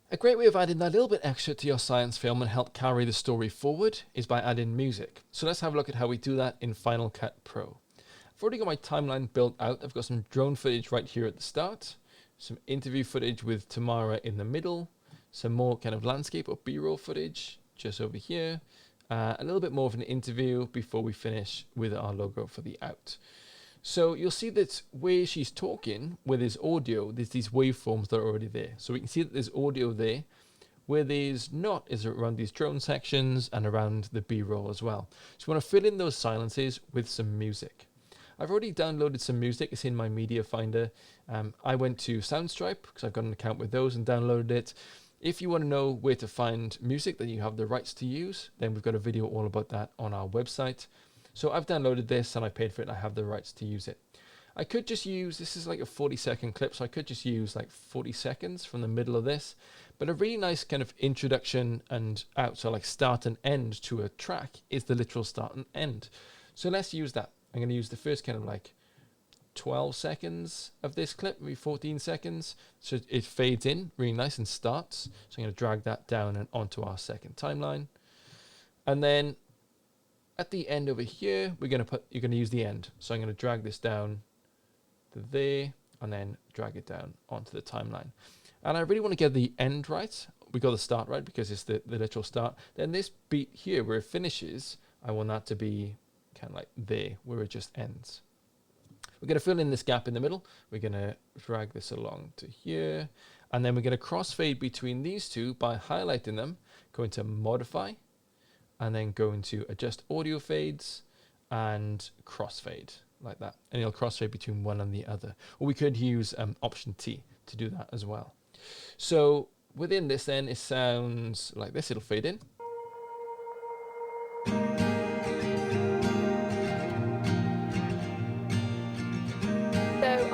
A great way of adding that little bit extra to your science film and help carry the story forward is by adding music. So let's have a look at how we do that in Final Cut Pro. I've already got my timeline built out. I've got some drone footage right here at the start, some interview footage with Tamara in the middle, some more kind of landscape or B-roll footage just over here, a little bit more of an interview before we finish with our logo for the out. So you'll see that where she's talking with his audio, there's these waveforms that are already there. So we can see that there's audio there. Where there's not is around these drone sections and around the B-roll as well. So we want to fill in those silences with some music. I've already downloaded some music. It's in my media finder. I went to Soundstripe because I've got an account with those and downloaded it. If you want to know where to find music that you have the rights to use, then we've got a video all about that on our website. So I've downloaded this and I paid for it and I have the rights to use it. I could just use, this is like a 40-second clip, so I could just use like 40 seconds from the middle of this. But a really nice kind of introduction and out, so like start and end to a track is the literal start and end. So let's use that. I'm going to use the first kind of like 12 seconds of this clip, maybe 14 seconds. So it fades in really nice and starts. So I'm going to drag that down and onto our second timeline. And then at the end over here, you're going to use the end. So I'm going to drag this down to there and then drag it down onto the timeline. And I really want to get the end right. We got the start right because it's the literal start. Then this beat here where it finishes, I want that to be kind of like there where it just ends. We're going to fill in this gap in the middle. We're going to drag this along to here. And then we're going to crossfade between these two by highlighting them, going to modify, and then go into adjust audio fades and crossfade like that. And it'll crossfade between one and the other. Or we could use Option T to do that as well. So within this then, it sounds like this. It'll fade in.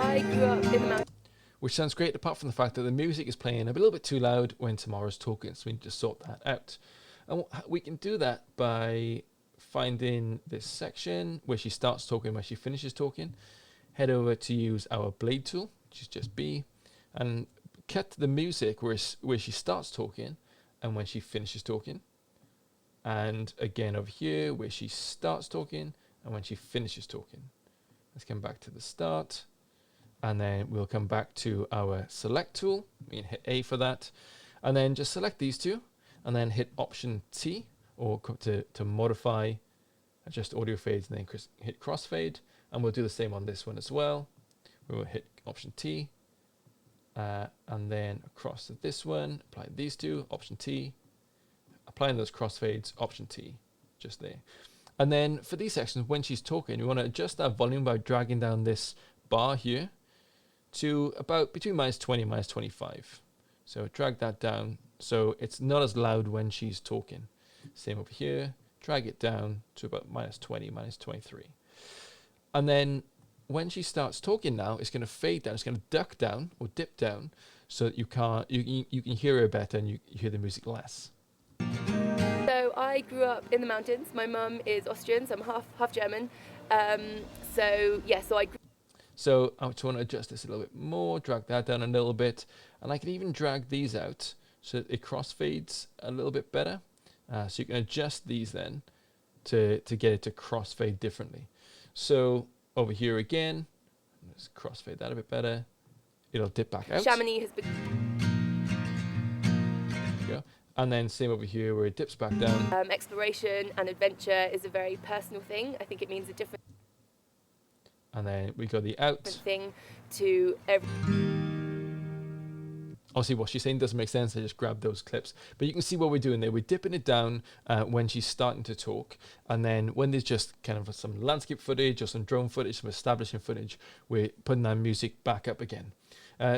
I grew up in the mountains. Which sounds great apart from the fact that the music is playing a little bit too loud when Tamara's talking, so we need to sort that out. And we can do that by finding this section where she starts talking, where she finishes talking. Head over to use our blade tool, which is just B, and cut the music where she starts talking and when she finishes talking. And again over here where she starts talking and when she finishes talking. Let's come back to the start. And then we'll come back to our select tool. We can hit A for that. And then just select these two and then hit Option T or to modify, adjust audio fades and then hit crossfade. And we'll do the same on this one as well. We will hit Option T and then across to this one, apply these two, Option T, applying those crossfades, Option T, just there. And then for these sections, when she's talking, we want to adjust that volume by dragging down this bar here to about between -20 and -25. So drag that down so it's not as loud when she's talking. Same over here, drag it down to about -20, -23. And then when she starts talking now, it's going to fade down, it's going to duck down or dip down so that you can hear her better and you hear the music less. So I grew up in the mountains. My mum is Austrian, so I'm half German. So I want to adjust this a little bit more, drag that down a little bit, and I can even drag these out so that it crossfades a little bit better. So you can adjust these then to get it to crossfade differently. So over here again, let's crossfade that a bit better. It'll dip back out. Chamonix has been. There we go. And then same over here where it dips back down. Exploration and adventure is a very personal thing. I think it means a different. And then we got the out. Thing to every. Obviously what she's saying doesn't make sense, I just grabbed those clips. But you can see what we're doing there. We're dipping it down when she's starting to talk. And then when there's just kind of some landscape footage or some drone footage, some establishing footage, we're putting that music back up again.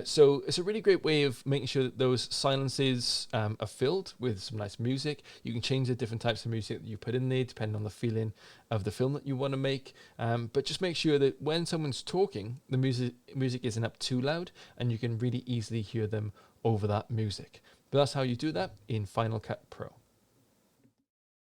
So it's a really great way of making sure that those silences are filled with some nice music. You can change the different types of music that you put in there depending on the feeling of the film that you want to make. But just make sure that when someone's talking, the music isn't up too loud and you can really easily hear them over that music. But that's how you do that in Final Cut Pro.